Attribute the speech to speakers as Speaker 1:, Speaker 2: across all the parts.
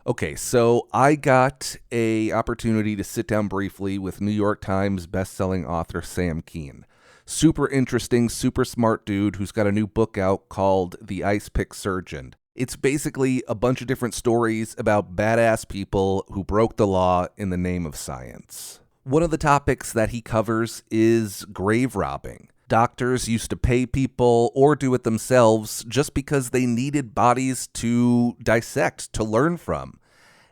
Speaker 1: Okay, so I got a opportunity to sit down briefly with New York Times bestselling author Sam Kean. Super interesting, super smart dude who's got a new book out called The Ice Pick Surgeon. It's basically a bunch of different stories about badass people who broke the law in the name of science. One of the topics that he covers is grave robbing. Doctors used to pay people or do it themselves just because they needed bodies to dissect, to learn from.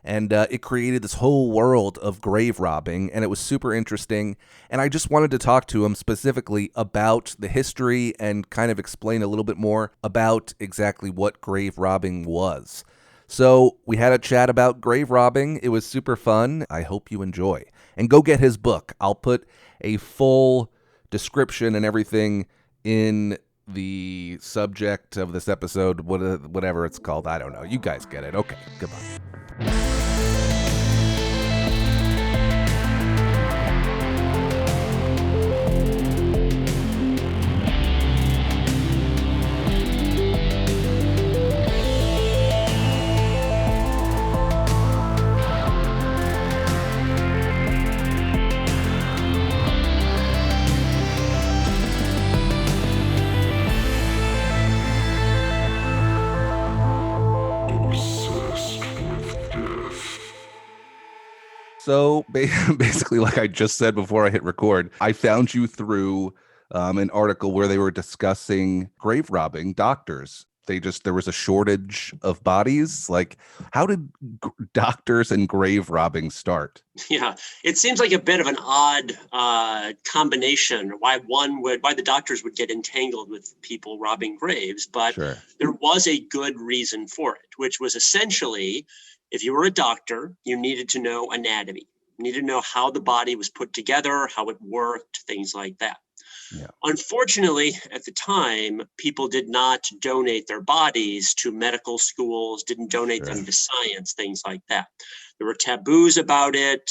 Speaker 1: And it created this whole world of grave robbing, and it was super interesting. And I just wanted to talk to him specifically about the history and kind of explain a little bit more about exactly what grave robbing was. So we had a chat about grave robbing. It was super fun. I hope you enjoy. And go get his book. I'll put a full description and everything in the subject of this episode, whatever it's called. I don't know. You guys get it. Okay, goodbye. So basically, like I just said before I hit record, I found you through an article where they were discussing grave robbing doctors. There was a shortage of bodies. Like, how did doctors and grave robbing start?
Speaker 2: Yeah, it seems like a bit of an odd combination. Why the doctors would get entangled with people robbing graves, but
Speaker 1: Sure.
Speaker 2: There was a good reason for it, which was essentially, if you were a doctor, you needed to know anatomy. You needed to know how the body was put together, how it worked, things like that.
Speaker 1: Yeah.
Speaker 2: Unfortunately, at the time, people did not donate their bodies to medical schools, didn't donate them to science, things like that. There were taboos about it,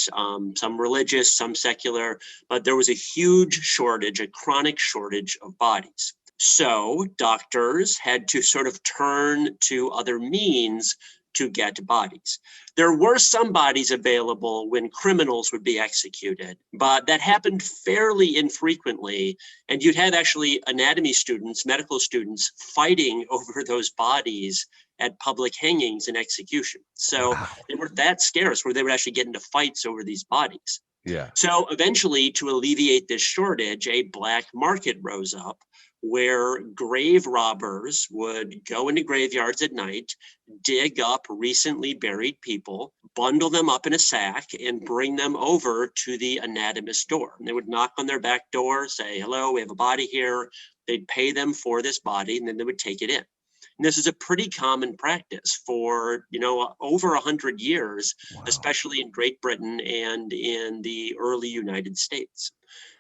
Speaker 2: some religious, some secular, but there was a huge shortage, a chronic shortage of bodies. So doctors had to sort of turn to other means to get bodies. There were some bodies available when criminals would be executed, but that happened fairly infrequently. And you'd have actually anatomy students, medical students fighting over those bodies at public hangings and execution. So
Speaker 1: Wow.
Speaker 2: They were that scarce where they would actually get into fights over these bodies.
Speaker 1: Yeah.
Speaker 2: So eventually, to alleviate this shortage, a black market rose up where grave robbers would go into graveyards at night, dig up recently buried people, bundle them up in a sack, and bring them over to the anatomist's door. And they would knock on their back door, say, "Hello, we have a body here." They'd pay them for this body, and then they would take it in. And this is a pretty common practice for, over 100 years,
Speaker 1: Wow.
Speaker 2: especially in Great Britain and in the early United States.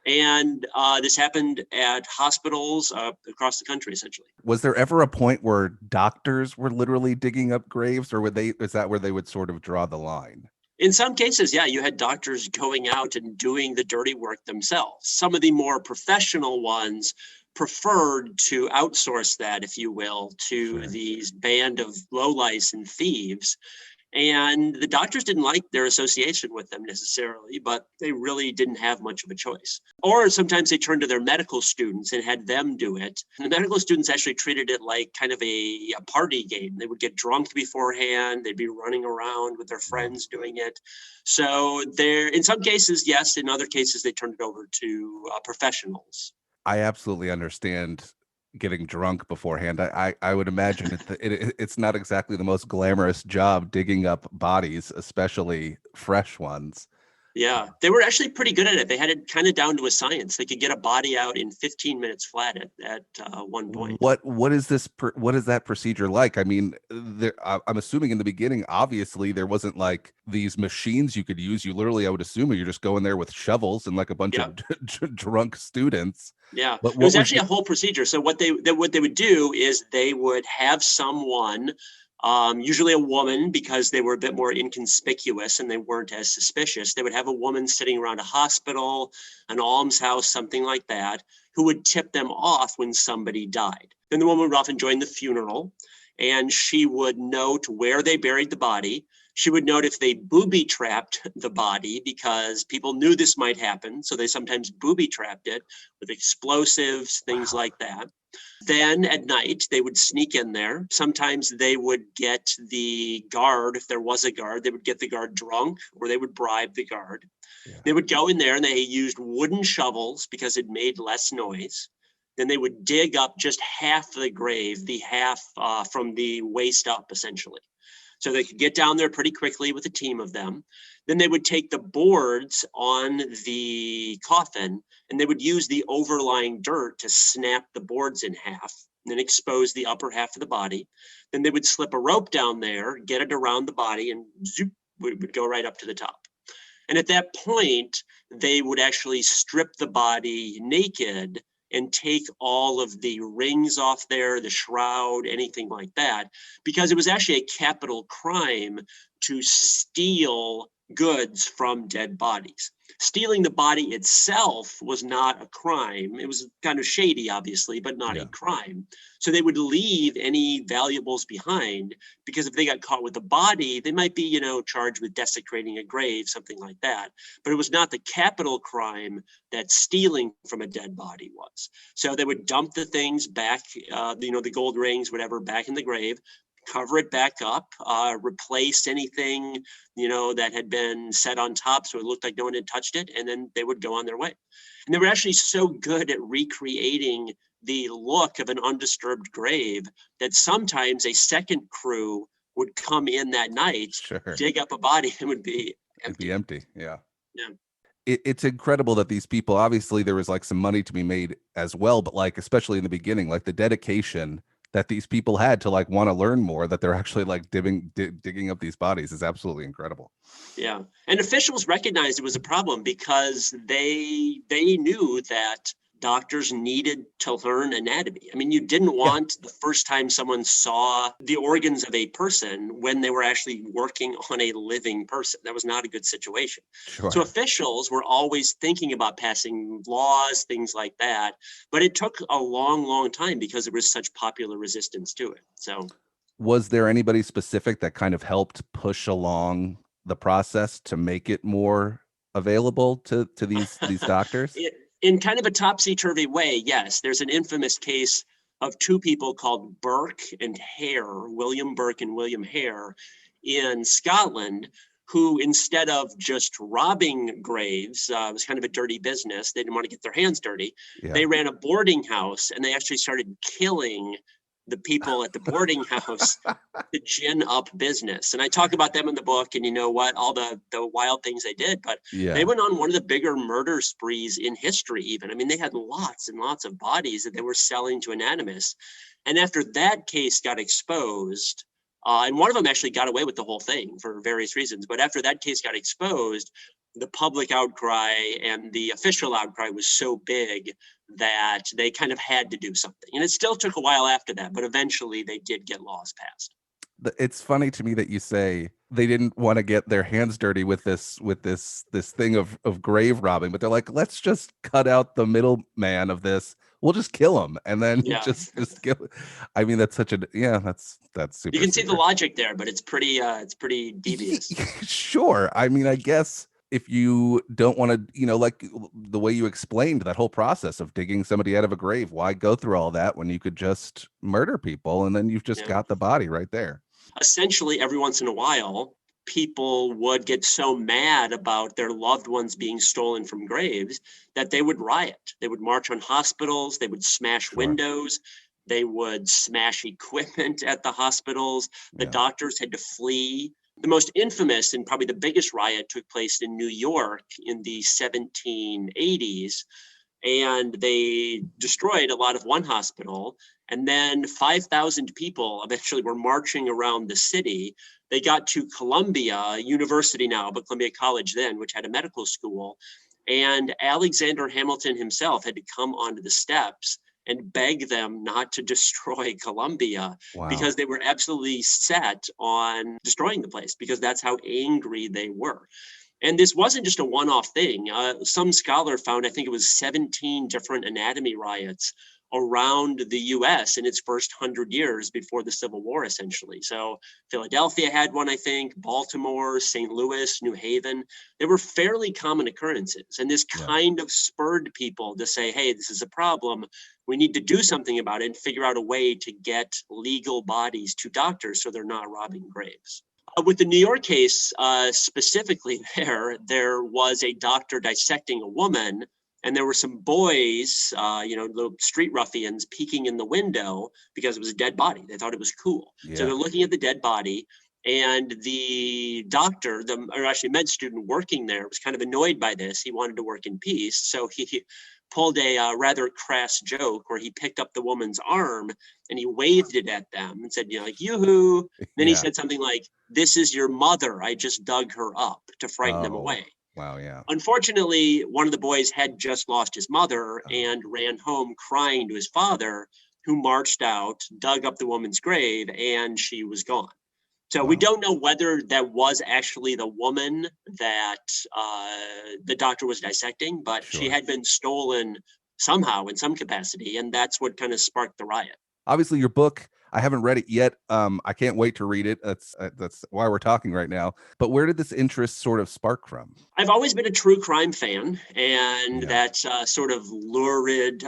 Speaker 2: And this happened at hospitals across the country, essentially.
Speaker 1: Was there ever a point where doctors were literally digging up graves, or is that where they would sort of draw the line?
Speaker 2: In some cases, yeah, you had doctors going out and doing the dirty work themselves. Some of the more professional ones preferred to outsource that, if you will, to these band of lowlights and thieves. And the doctors didn't like their association with them necessarily, but they really didn't have much of a choice. Or sometimes they turned to their medical students and had them do it. And the medical students actually treated it like kind of a party game. They would get drunk beforehand. They'd be running around with their friends doing it. So in some cases, yes. In other cases, they turned it over to professionals.
Speaker 1: I absolutely understand getting drunk beforehand. I would imagine it's not exactly the most glamorous job digging up bodies, especially fresh ones.
Speaker 2: Yeah, they were actually pretty good at it. They had it kind of down to a science. They could get a body out in 15 minutes flat at one point.
Speaker 1: What is that procedure like? I mean, I'm assuming in the beginning, obviously, there wasn't like these machines you could use. You literally, I would assume, you're just going there with shovels and like a bunch of drunk students.
Speaker 2: Yeah, it was actually a whole procedure. So what they would do is they would have someone, usually a woman, because they were a bit more inconspicuous and they weren't as suspicious. They would have a woman sitting around a hospital, an almshouse, something like that, who would tip them off when somebody died. Then the woman would often join the funeral, and she would note where they buried the body. She would note if they booby-trapped the body, because people knew this might happen, so they sometimes booby-trapped it with explosives, things
Speaker 1: Wow.
Speaker 2: like that. Then at night, they would sneak in there. Sometimes they would get the guard, if there was a guard, they would get the guard drunk, or they would bribe the guard.
Speaker 1: Yeah.
Speaker 2: They would go in there and they used wooden shovels because it made less noise. Then they would dig up just half the grave, the half from the waist up, essentially. So they could get down there pretty quickly with a team of them. Then they would take the boards on the coffin and they would use the overlying dirt to snap the boards in half and then expose the upper half of the body. Then they would slip a rope down there, get it around the body, and zoop, would go right up to the top. And at that point, they would actually strip the body naked and take all of the rings off there, the shroud, anything like that, because it was actually a capital crime to steal goods from dead bodies. Stealing the body itself was not a crime. It was kind of shady, obviously, but not a crime. So they would leave any valuables behind, because if they got caught with the body, they might be, charged with desecrating a grave, something like that. But it was not the capital crime that stealing from a dead body was. So they would dump the things back, the gold rings, whatever, back in the grave, cover it back up, replace anything, that had been set on top so it looked like no one had touched it, and then they would go on their way. And they were actually so good at recreating the look of an undisturbed grave that sometimes a second crew would come in that night,
Speaker 1: Sure.
Speaker 2: dig up a body, and would be
Speaker 1: It'd be
Speaker 2: empty.
Speaker 1: empty. Yeah.
Speaker 2: Yeah.
Speaker 1: It's incredible that these people, obviously there was like some money to be made as well, but like, especially in the beginning, like the dedication that these people had to like want to learn more, that they're actually like digging up these bodies is absolutely incredible.
Speaker 2: Yeah. And officials recognized it was a problem because they knew that doctors needed to learn anatomy. I mean, you didn't
Speaker 1: Yeah.
Speaker 2: want the first time someone saw the organs of a person when they were actually working on a living person. That was not a good situation. So
Speaker 1: Sure.
Speaker 2: officials were always thinking about passing laws, things like that. But it took a long, long time because there was such popular resistance to it. So
Speaker 1: Was there anybody specific that kind of helped push along the process to make it more available to these doctors?
Speaker 2: in kind of a topsy-turvy way, yes. There's an infamous case of two people called Burke and Hare, William Burke and William Hare, in Scotland, who, instead of just robbing graves, it was kind of a dirty business. They didn't want to get their hands dirty.
Speaker 1: Yeah.
Speaker 2: They ran a boarding house and they actually started killing the people at the boarding house to gin up business. And I talk about them in the book, and you know what, all the wild things they did, but they went on one of the bigger murder sprees in history even. I mean, they had lots and lots of bodies that they were selling to anatomists. And after that case got exposed, and one of them actually got away with the whole thing for various reasons, but after that case got exposed, the public outcry and the official outcry was so big that they kind of had to do something. And it still took a while after that, but eventually they did get laws passed.
Speaker 1: It's funny to me that you say they didn't want to get their hands dirty with this thing of grave robbing, but they're like, let's just cut out the middleman of this. We'll just kill him and then
Speaker 2: Yeah.
Speaker 1: just kill. I mean, that's such a that's super.
Speaker 2: You can see
Speaker 1: super.
Speaker 2: the logic there, but it's pretty devious.
Speaker 1: Sure. I mean, I guess if you don't want to, like the way you explained that whole process of digging somebody out of a grave, why go through all that when you could just murder people and then you've just got the body right there?
Speaker 2: Essentially, every once in a while, people would get so mad about their loved ones being stolen from graves that they would riot. They would march on hospitals. They would smash windows. They would smash equipment at the hospitals. The doctors had to flee. The most infamous and probably the biggest riot took place in New York in the 1780s. And they destroyed a lot of one hospital. And then 5,000 people eventually were marching around the city. They got to Columbia University now, but Columbia College then, which had a medical school. And Alexander Hamilton himself had to come onto the steps and beg them not to destroy Columbia because they were absolutely set on destroying the place because that's how angry they were. And this wasn't just a one-off thing. Some scholar found, I think it was 17 different anatomy riots around the US in its first 100 years before the Civil War, essentially. So Philadelphia had one, I think, Baltimore, St. Louis, New Haven. They were fairly common occurrences. And this
Speaker 1: Yeah.
Speaker 2: kind of spurred people to say, hey, this is a problem. We need to do something about it and figure out a way to get legal bodies to doctors so they're not robbing graves. With the New York case, specifically there was a doctor dissecting a woman, and there were some boys, little street ruffians peeking in the window because it was a dead body. They thought it was cool.
Speaker 1: Yeah.
Speaker 2: So they're looking at the dead body, and the doctor, or actually med student working there, was kind of annoyed by this. He wanted to work in peace. So he pulled a rather crass joke where he picked up the woman's arm and he waved it at them and said, like, yoo-hoo. Then he said something like, this is your mother. I just dug her up, to frighten them away.
Speaker 1: Wow, yeah.
Speaker 2: Unfortunately, one of the boys had just lost his mother and ran home crying to his father, who marched out, dug up the woman's grave, and she was gone. So we don't know whether that was actually the woman that the doctor was dissecting, but she had been stolen somehow in some capacity, and that's what kind of sparked the riot.
Speaker 1: Obviously, your book, I haven't read it yet. I can't wait to read it. That's why we're talking right now. But where did this interest sort of spark from?
Speaker 2: I've always been a true crime fan, and that sort of lurid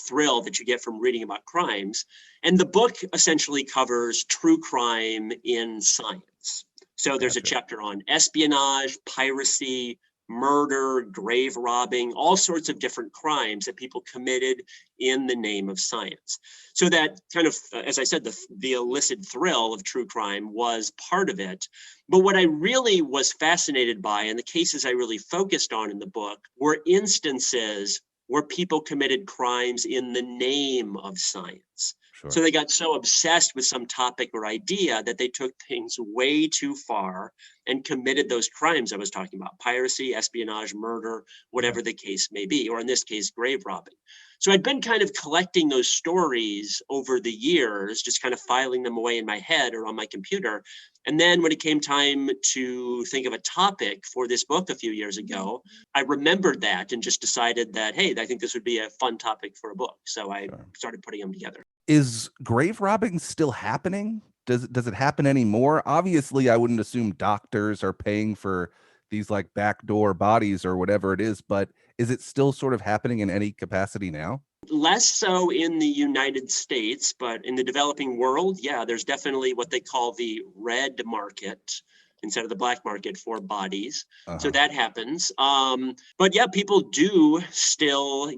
Speaker 2: thrill that you get from reading about crimes. And the book essentially covers true crime in science. So there's a chapter on espionage, piracy, murder, grave robbing, all sorts of different crimes that people committed in the name of science. So that kind of, as I said, the illicit thrill of true crime was part of it. But what I really was fascinated by, and the cases I really focused on in the book, were instances where people committed crimes in the name of science. So they got so obsessed with some topic or idea that they took things way too far and committed those crimes I was talking about: piracy, espionage, murder, whatever the case may be, or in this case, grave robbing. So I'd been kind of collecting those stories over the years, just kind of filing them away in my head or on my computer. And then when it came time to think of a topic for this book a few years ago, I remembered that and just decided that, hey, I think this would be a fun topic for a book. So I started putting them together.
Speaker 1: Is grave robbing still happening? Does it happen anymore? Obviously, I wouldn't assume doctors are paying for these like backdoor bodies or whatever it is, but is it still sort of happening in any capacity now?
Speaker 2: Less so in the United States, but in the developing world, yeah, there's definitely what they call the red market instead of the black market for bodies. So that happens. But yeah, people do still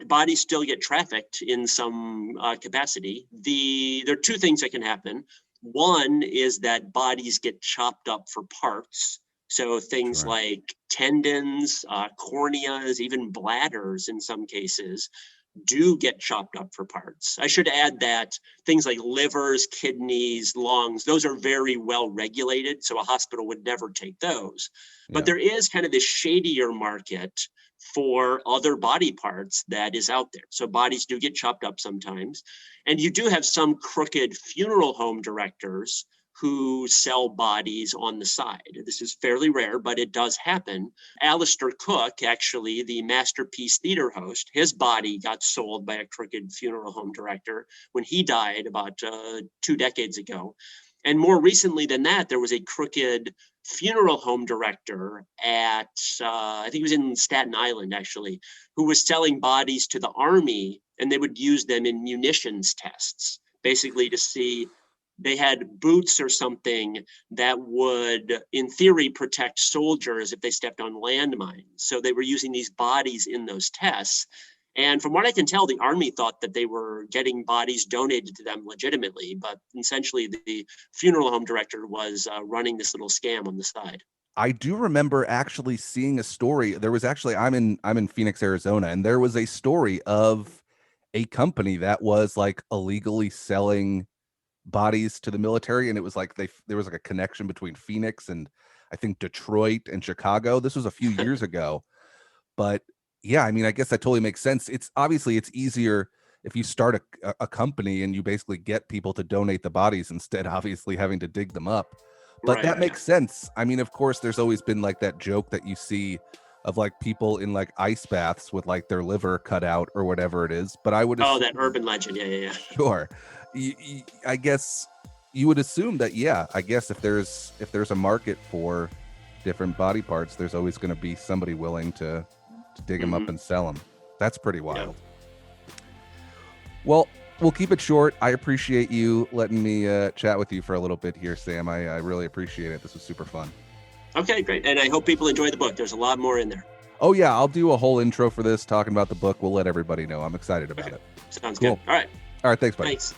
Speaker 2: bodies still get trafficked in some capacity. There are two things that can happen. One is that bodies get chopped up for parts. So things like tendons, corneas, even bladders in some cases do get chopped up for parts. I should add that things like livers, kidneys, lungs, those are very well regulated, so a hospital would never take those. But there is kind of this shadier market for other body parts that is out there. So bodies do get chopped up sometimes. And you do have some crooked funeral home directors who sell bodies on the side. This is fairly rare, but it does happen. Alistair Cook, actually, the Masterpiece Theater host, his body got sold by a crooked funeral home director when he died about 2 decades ago. And more recently than that, there was a crooked funeral home director at, I think he was in Staten Island, actually, who was selling bodies to the Army, and they would use them in munitions tests, basically to see. They had boots or something that would, in theory, protect soldiers if they stepped on landmines. So they were using these bodies in those tests. And from what I can tell, the Army thought that they were getting bodies donated to them legitimately, but essentially the funeral home director was running this little scam on the side.
Speaker 1: I do remember actually seeing a story. There was actually, I'm in Phoenix, Arizona, and there was a story of a company that was like illegally selling bodies to the military, and it was like there was like a connection between Phoenix and I think Detroit and Chicago. This was a few years ago, but yeah, I mean, I guess that totally makes sense. It's obviously it's easier if you start a company and you basically get people to donate the bodies instead, obviously having to dig them up. But that makes sense. I mean, of course, there's always been like that joke that you see of like people in like ice baths with like their liver cut out or whatever it is. But I would
Speaker 2: that urban legend. Yeah.
Speaker 1: sure. I guess you would assume that, yeah, I guess if there's a market for different body parts, there's always going to be somebody willing to dig them up and sell them. That's pretty wild. Yeah. Well, we'll keep it short. I appreciate you letting me chat with you for a little bit here, Sam. I really appreciate it. This was super fun. Okay, great. And I hope people enjoy the book. There's a lot more in there. Oh, yeah. I'll do a whole intro for this talking about the book. We'll let everybody know. I'm excited about it. Sounds cool. Good. All right. Thanks, buddy. Thanks.